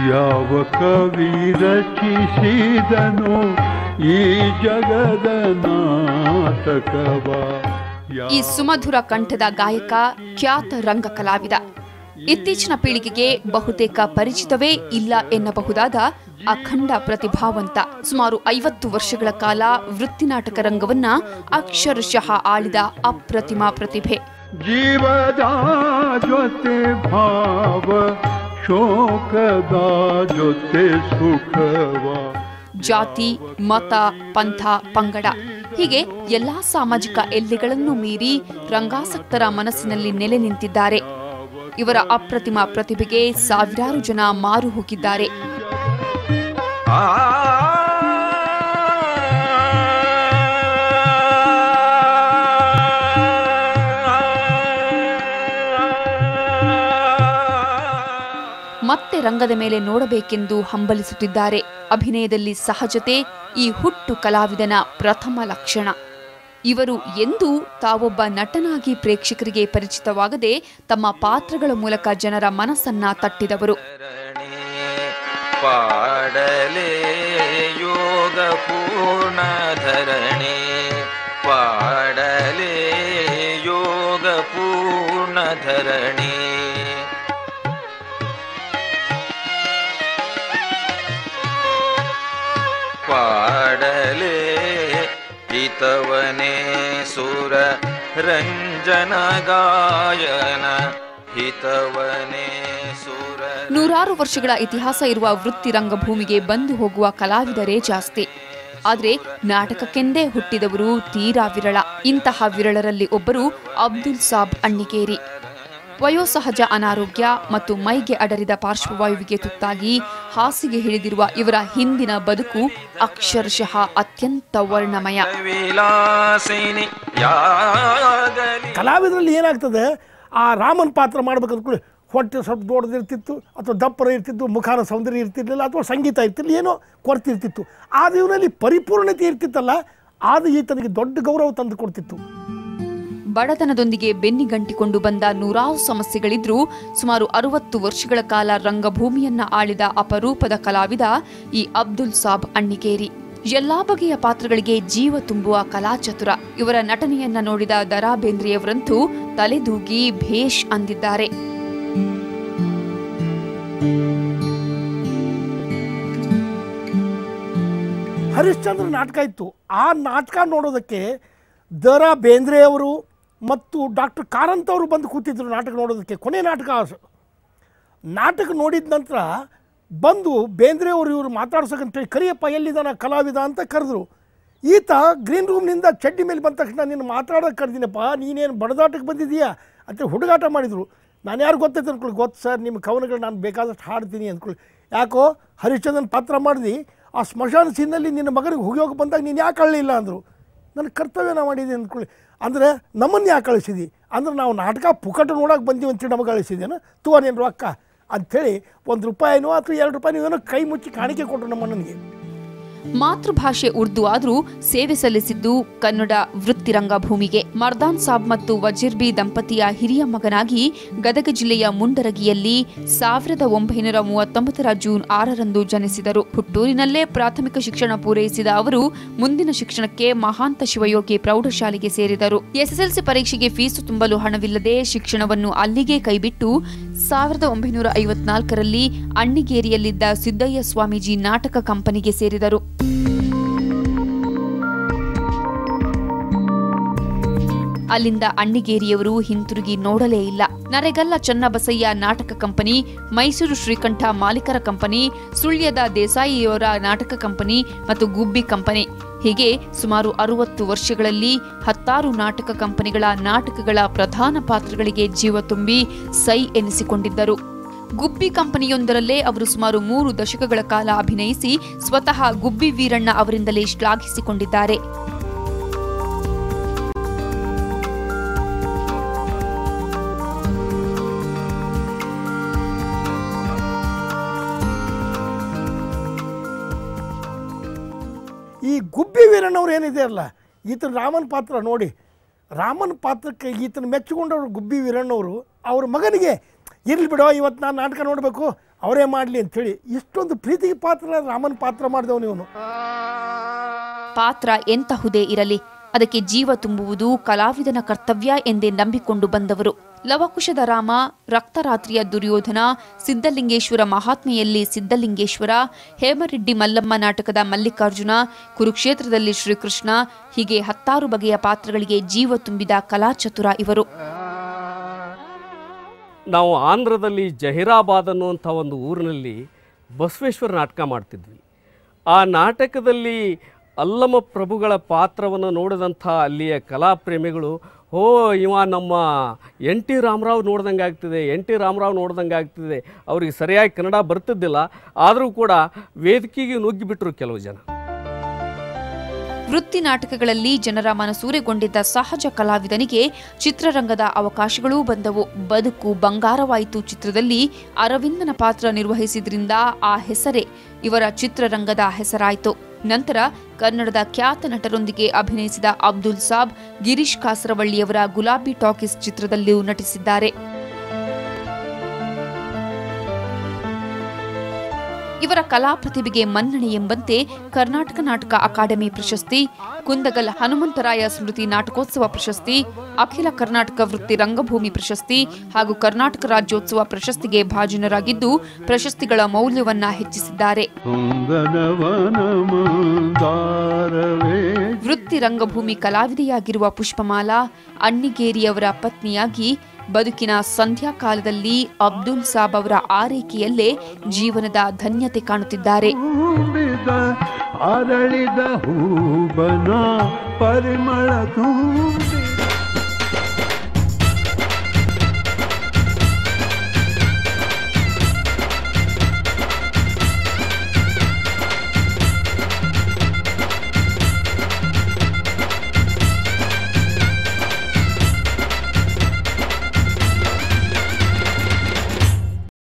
ಯಾವ ಕವಿ ರಚಿಸಿದನು ಈ ಜಗದ ನಾಟಕವ. ಈ ಸುಮಧುರ ಕಂಠದ ಗಾಯಕ ಖ್ಯಾತ ರಂಗ ಕಲಾವಿದ. ಇತ್ತೀಚಿನ ಪೀಳಿಗೆಗೆ ಬಹುತೇಕ ಪರಿಚಿತವೇ ಇಲ್ಲ ಎನ್ನಬಹುದಾದ ಅಖಂಡ ಪ್ರತಿಭಾವಂತ. ಸುಮಾರು 50 ವರ್ಷಗಳ ಕಾಲ ವೃತ್ತಿ ನಾಟಕ ರಂಗವನ್ನ ಅಕ್ಷರಶಃ ಆಳಿದ ಅಪ್ರತಿಮ ಪ್ರತಿಭೆ. ಜೀವದ ಜೊತೆ ಭಾವ, ಶೋಕದ ಜೊತೆ ಸುಖವ. ಜಾತಿ, ಮತ, ಪಂಥ, ಪಂಗಡ ಹೀಗೆ ಎಲ್ಲಾ ಸಾಮಾಜಿಕ ಎಲ್ಲೆಗಳನ್ನು ಮೀರಿ ರಂಗಾಸಕ್ತರ ಮನಸ್ಸಿನಲ್ಲಿ ನೆಲೆ ನಿಂತಿದ್ದಾರೆ. ಇವರ ಅಪ್ರತಿಮ ಪ್ರತಿಭೆಗೆ ಸಾವಿರಾರು ಜನ ಮಾರು ಹೋಗಿದ್ದಾರೆ. ಮತ್ತೆ ರಂಗದ ಮೇಲೆ ನೋಡಬೇಕೆಂದು ಹಂಬಲಿಸುತ್ತಿದ್ದಾರೆ. ಅಭಿನಯದಲ್ಲಿ ಸಹಜತೆ ಈ ಹುಟ್ಟು ಕಲಾವಿದನ ಪ್ರಥಮ ಲಕ್ಷಣ. ಇವರು ಎಂದೂ ತಾವೊಬ್ಬ ನಟನಾಗಿ ಪ್ರೇಕ್ಷಕರಿಗೆ ಪರಿಚಿತವಾಗದೆ ತಮ್ಮ ಪಾತ್ರಗಳ ಮೂಲಕ ಜನರ ಮನಸ್ಸನ್ನ ತಟ್ಟಿದವರು. ಪಾಡಲೇ ಯೋಗ ಪೂರ್ಣ ಧರಣಿ, ಪಾಡಲೇ ಯೋಗ ಪೂರ್ಣ ಧರಣಿ. ಪಾಡಲೇ ಹಿತವನೇ ಸುರ ರಂಜನ ಗಾಯನ, ಹಿತವನೇ ಸುರ. ನೂರಾರು ವರ್ಷಗಳ ಇತಿಹಾಸ ಇರುವ ವೃತ್ತಿ ರಂಗಭೂಮಿಗೆ ಬಂದು ಹೋಗುವ ಕಲಾವಿದರೇ ಜಾಸ್ತಿ. ಆದರೆ ನಾಟಕಕ್ಕೆಂದೇ ಹುಟ್ಟಿದವರು ತೀರಾ ವಿರಳ. ಇಂತಹ ವಿರಳರಲ್ಲಿ ಒಬ್ಬರು ಅಬ್ದುಲ್ ಸಾಬ್ ಅಣ್ಣಿಗೇರಿ. ವಯೋಸಹಜ ಅನಾರೋಗ್ಯ ಮತ್ತು ಮೈಗೆ ಅಡರಿದ ಪಾರ್ಶ್ವವಾಯುವಿಗೆ ತುತ್ತಾಗಿ ಹಾಸಿಗೆ ಹಿಡಿದಿರುವ ಇವರ ಹಿಂದಿನ ಬದುಕು ಅಕ್ಷರಶಃ ಅತ್ಯಂತ ವರ್ಣಮಯ. ಕಲಾವಿದರಲ್ಲಿ ಏನಾಗ್ತದೆ, ಆ ರಾಮನ್ ಪಾತ್ರ ಮಾಡ್ಬೇಕಂದ್ರೆ ಹೊಟ್ಟೆ ಸ್ವಲ್ಪ ದೊಡ್ಡದಿರ್ತಿತ್ತು, ಅಥವಾ ದಪ್ಪರ ಇರ್ತಿತ್ತು, ಮುಖಾನ ಸೌಂದರ್ಯ ಇರ್ತಿರ್ಲಿಲ್ಲ, ಅಥವಾ ಸಂಗೀತ ಇರ್ತಿರ್ಲಿಲ್ಲ, ಏನೋ ಕೊರತೆ ಇರ್ತಿತ್ತು. ಆದ ಇವನಲ್ಲಿ ಪರಿಪೂರ್ಣತೆ ಇರ್ತಿತ್ತಲ್ಲ, ಆದ ಈತನಿಗೆ ದೊಡ್ಡ ಗೌರವ ತಂದು ಕೊಡ್ತಿತ್ತು. ಬಡತನದೊಂದಿಗೆ ಬೆನ್ನಿಗಂಟಿಕೊಂಡು ಬಂದ ನೂರಾರು ಸಮಸ್ಯೆಗಳಿದ್ರೂ ಸುಮಾರು 60 ವರ್ಷಗಳ ಕಾಲ ರಂಗಭೂಮಿಯನ್ನ ಆಳಿದ ಅಪರೂಪದ ಕಲಾವಿದ ಈ ಅಬ್ದುಲ್ ಸಾಬ್ ಅಣ್ಣಿಗೇರಿ. ಎಲ್ಲಾ ಬಗೆಯ ಪಾತ್ರಗಳಿಗೆ ಜೀವ ತುಂಬುವ ಕಲಾಚತುರ. ಇವರ ನಟನೆಯನ್ನ ನೋಡಿದ ದರಾ ಬೇಂದ್ರೆಯವರಂತೂ ತಲೆದೂಗಿ ಭೇಷ್ ಅಂದಿದ್ದಾರೆ. ಹರಿಶ್ಚಂದ್ರ ನಾಟಕ ಇತ್ತು. ಆ ನಾಟಕ ನೋಡೋದಕ್ಕೆ ದರಾ ಬೇಂದ್ರೆಯವರು ಮತ್ತು ಡಾಕ್ಟರ್ ಕಾರಂತ್ ಅವರು ಬಂದು ಕೂತಿದ್ರು ನಾಟಕ ನೋಡೋದಕ್ಕೆ. ಕೊನೆ ನಾಟಕ ನೋಡಿದ ನಂತರ ಬಂದು ಬೇಂದ್ರೆಯವರು ಇವರು ಮಾತಾಡ್ಸೋಕಂತೇಳಿ, ಕರಿಯಪ್ಪ ಎಲ್ಲಿದ್ದಾನ ಕಲಾವಿದ ಅಂತ ಕರೆದ್ರು. ಈತ ಗ್ರೀನ್ ರೂಮ್ನಿಂದ ಚಡ್ಡಿ ಮೇಲೆ ಬಂದ ತಕ್ಷಣ ನೀನು ಮಾತಾಡೋಕೆ ಕರೆದಿನಪ್ಪ, ನೀನೇನು ಬಡದಾಟಕ್ಕೆ ಬಂದಿದ್ದೀಯಾ ಅಂತೇಳಿ ಹುಡುಗಾಟ ಮಾಡಿದರು. ನಾನು ಯಾರು ಗೊತ್ತೈತೆ ಅಂದ್ಕೊಳ್ಳಿ, ಗೊತ್ತು ಸರ್, ನಿಮ್ಮ ಕವನಗಳು ನಾನು ಬೇಕಾದಷ್ಟು ಹಾಡ್ತೀನಿ ಅಂದ್ಕೊಳ್ಳಿ. ಯಾಕೋ ಹರಿಶ್ಚಂದ್ರನ್ ಪಾತ್ರ ಮಾಡಿದ್ವಿ, ಆ ಸ್ಮಶಾನ ಸೀನಲ್ಲಿ ನಿನ್ನ ಮಗನಿಗೆ ಹೋಗಿ ಬಂದಾಗ ನೀನು ಯಾಕೆ ಅಳ್ಳಿಲ್ಲ ಅಂದರು. ನನ್ನ ಕರ್ತವ್ಯನ ಮಾಡಿದೆ ಅಂದ್ಕೊಳ್ಳಿ. ಅಂದರೆ ನಮ್ಮನ್ನು ಯಾಕೆ ಕಳಿಸಿದಿ ಅಂದ್ರೆ, ನಾವು ನಾಟಕ ಪುಕಟ ನೋಡೋಕೆ ಬಂದೀವಿ ಅಂತೇಳಿ ನಮಗೆ ಕಳಿಸಿದ್ದೇನೆ, ತೂವನೇನು ರೊಕ್ಕ ಅಂಥೇಳಿ ₹1 ಅಥವಾ ₹2 ಏನೋ ಕೈ ಮುಚ್ಚಿ ಕಾಣಿಕೆ ಕೊಟ್ಟರು ನಮ್ಮ ನನಗೆ. ಮಾತೃಭಾಷೆ ಉರ್ದು ಆದರೂ ಸೇವೆ ಸಲ್ಲಿಸಿದ್ದು ಕನ್ನಡ ವೃತ್ತಿ ರಂಗಭೂಮಿಗೆ. ಮರ್ದಾನ್ ಸಾಬ್ ಮತ್ತು ವಜೀರ್ ಬಿ ದಂಪತಿಯ ಹಿರಿಯ ಮಗನಾಗಿ ಗದಗ ಜಿಲ್ಲೆಯ ಮುಂಡರಗಿಯಲ್ಲಿ 1939 ಜೂನ್ 6ರಂದು ಜನಿಸಿದರು. ಹುಟ್ಟೂರಿನಲ್ಲೇ ಪ್ರಾಥಮಿಕ ಶಿಕ್ಷಣ ಪೂರೈಸಿದ ಅವರು ಮುಂದಿನ ಶಿಕ್ಷಣಕ್ಕೆ ಮಹಾಂತ ಶಿವಯೋಗಿ ಪ್ರೌಢಶಾಲೆಗೆ ಸೇರಿದರು. ಎಸ್ಎಸ್ಎಲ್ಸಿ ಪರೀಕ್ಷೆಗೆ ಫೀಸು ತುಂಬಲು ಹಣವಿಲ್ಲದೆ ಶಿಕ್ಷಣವನ್ನು ಅಲ್ಲಿಗೆ ಕೈಬಿಟ್ಟು 1954ರಲ್ಲಿ ಅಣ್ಣಿಗೇರಿಯಲ್ಲಿದ್ದ ಸಿದ್ದಯ್ಯ ಸ್ವಾಮೀಜಿ ನಾಟಕ ಕಂಪನಿಗೆ ಸೇರಿದರು. ಅಲ್ಲಿಂದ ಅಣ್ಣಿಗೇರಿಯವರು ಹಿಂತಿರುಗಿ ನೋಡಲೇ ಇಲ್ಲ. ನರೆಗಲ್ಲ ಚನ್ನಬಸಯ್ಯ ನಾಟಕ ಕಂಪನಿ, ಮೈಸೂರು ಶ್ರೀಕಂಠ ಮಾಲೀಕರ ಕಂಪನಿ, ಸುಳ್ಯದ ದೇಸಾಯಿಯವರ ನಾಟಕ ಕಂಪನಿ ಮತ್ತು ಗುಬ್ಬಿ ಕಂಪನಿ ಹೀಗೆ ಸುಮಾರು 60 ವರ್ಷಗಳಲ್ಲಿ 10 ನಾಟಕ ಕಂಪನಿಗಳ ನಾಟಕಗಳ ಪ್ರಧಾನ ಪಾತ್ರಗಳಿಗೆ ಜೀವ ತುಂಬಿ ಸೈ ಎನಿಸಿಕೊಂಡಿದ್ದರು. ಗುಬ್ಬಿ ಕಂಪನಿಯೊಂದರಲ್ಲೇ ಅವರು ಸುಮಾರು 3 ದಶಕಗಳ ಕಾಲ ಅಭಿನಯಿಸಿ ಸ್ವತಃ ಗುಬ್ಬಿ ವೀರಣ್ಣ ಅವರಿಂದಲೇ ಶ್ಲಾಘಿಸಿಕೊಂಡಿದ್ದಾರೆ. ಈ ಗುಬ್ಬಿ ವೀರಣ್ಣವ್ರು ಏನಿದೆ ಅಲ್ಲ, ಈತನ ರಾಮನ್ ಪಾತ್ರ ನೋಡಿ, ರಾಮನ್ ಪಾತ್ರಕ್ಕೆ ಈತನ ಮೆಚ್ಚಿಕೊಂಡವರು ಗುಬ್ಬಿ ವೀರಣ್ಣವರು ಅವ್ರ ಮಗನಿಗೆ ಇರಲಿ ಬಿಡೋ ಇವತ್ತು ನಾನು ನಾಟಕ ನೋಡಬೇಕು ಅವರೇ ಮಾಡಲಿ ಅಂಥೇಳಿ ಇಷ್ಟೊಂದು ಪ್ರೀತಿಗೆ ಪಾತ್ರ ರಾಮನ ಪಾತ್ರ ಮಾಡಿದವನು ಇವನು. ಪಾತ್ರ ಎಂತಹುದೇ ಇರಲಿ ಅದಕ್ಕೆ ಜೀವ ತುಂಬುವುದು ಕಲಾವಿದನ ಕರ್ತವ್ಯ ಎಂದೇ ನಂಬಿಕೊಂಡು ಬಂದವರು. ಲವಕುಶದ ರಾಮ, ರಕ್ತರಾತ್ರಿಯ ದುರ್ಯೋಧನ, ಸಿದ್ಧಲಿಂಗೇಶ್ವರ ಮಹಾತ್ಮೆಯಲ್ಲಿ ಸಿದ್ಧಲಿಂಗೇಶ್ವರ, ಹೇಮರೆಡ್ಡಿ ಮಲ್ಲಮ್ಮ ನಾಟಕದ ಮಲ್ಲಿಕಾರ್ಜುನ, ಕುರುಕ್ಷೇತ್ರದಲ್ಲಿ ಶ್ರೀಕೃಷ್ಣ, ಹೀಗೆ 10 ಬಗೆಯ ಪಾತ್ರಗಳಿಗೆ ಜೀವ ತುಂಬಿದ ಕಲಾಚತುರ ಇವರು. ನಾವು ಆಂಧ್ರದಲ್ಲಿ ಜಹೀರಾಬಾದ್ ಅನ್ನುವಂಥ ಒಂದು ಊರಿನಲ್ಲಿ ಬಸವೇಶ್ವರ ನಾಟಕ ಮಾಡ್ತಿದ್ವಿ. ಆ ನಾಟಕದಲ್ಲಿ ಅಲ್ಲಮ ಪ್ರಭುಗಳ ಪಾತ್ರವನ್ನು ನೋಡಿದಂಥ ಅಲ್ಲಿಯ ಕಲಾಪ್ರೇಮಿಗಳು, ಓ ಇವ ನಮ್ಮ ಎನ್ ಟಿ ರಾಮರಾವ್ ನೋಡ್ದಂಗೆ ಆಗ್ತಿದೆ, ಎನ್ ಟಿ ರಾಮರಾವ್ ನೋಡ್ದಂಗೆ ಆಗ್ತಿದೆ. ಅವ್ರಿಗೆ ಸರಿಯಾಗಿ ಕನ್ನಡ ಬರ್ತಿದ್ದಿಲ್ಲ, ಆದರೂ ಕೂಡ ವೇದಿಕೆಗೆ ನುಗ್ಗಿಬಿಟ್ರು ಕೆಲವು ಜನ. ವೃತ್ತಿ ನಾಟಕಗಳಲ್ಲಿ ಜನರ ಮನಸೂರೆಗೊಂಡಿದ್ದ ಸಹಜ ಕಲಾವಿದನಿಗೆ ಚಿತ್ರರಂಗದ ಅವಕಾಶಗಳೂ ಬಂದವು. ಬದುಕು ಬಂಗಾರವಾಯಿತು ಚಿತ್ರದಲ್ಲಿ ಅರವಿಂದನ ಪಾತ್ರ ನಿರ್ವಹಿಸಿದ್ರಿಂದ ಆ ಹೆಸರೇ ಇವರ ಚಿತ್ರರಂಗದ ಹೆಸರಾಯಿತು. ನಂತರ ಕನ್ನಡದ ಖ್ಯಾತ ನಟರೊಂದಿಗೆ ಅಭಿನಯಿಸಿದ ಅಬ್ದುಲ್ ಸಾಬ್, ಗಿರೀಶ್ ಕಾಸರವಳ್ಳಿಯವರ ಗುಲಾಬಿ ಟಾಕೀಸ್ ಚಿತ್ರದಲ್ಲಿಯೂ ನಟಿಸಿದ್ದಾರೆ. ಇವರ ಕಲಾ ಪ್ರತಿಭೆಗೆ ಮನ್ನಣೆ ಎಂಬಂತೆ ಕರ್ನಾಟಕ ನಾಟಕ ಅಕಾಡೆಮಿ ಪ್ರಶಸ್ತಿ, ಕುಂದಗಲ್ ಹನುಮಂತರಾಯ ಸ್ಮೃತಿ ನಾಟಕೋತ್ಸವ ಪ್ರಶಸ್ತಿ, ಅಖಿಲ ಕರ್ನಾಟಕ ವೃತ್ತಿ ರಂಗಭೂಮಿ ಪ್ರಶಸ್ತಿ ಹಾಗೂ ಕರ್ನಾಟಕ ರಾಜ್ಯೋತ್ಸವ ಪ್ರಶಸ್ತಿಗೆ ಭಾಜನರಾಗಿದ್ದು ಪ್ರಶಸ್ತಿಗಳ ಮೌಲ್ಯವನ್ನ ಹೆಚ್ಚಿಸಿದ್ದಾರೆ. ವೃತ್ತಿ ರಂಗಭೂಮಿ ಕಲಾವಿದೆಯಾಗಿರುವ ಪುಷ್ಪಮಾಲಾ ಅಣ್ಣಿಗೇರಿಯವರ ಪತ್ನಿಯಾಗಿ ಬದುಕಿನ ಸಂಧ್ಯಾಕಾಲದಲ್ಲಿ ಅಬ್ದುಲ್ ಸಾಬ್ ಅವರ ಆರೈಕೆಯಲ್ಲೇ ಜೀವನದ ಧನ್ಯತೆ ಕಾಣುತ್ತಿದ್ದಾರೆ. ಅರಳಿದ ಹೂಬನ ಪರಿಮಳ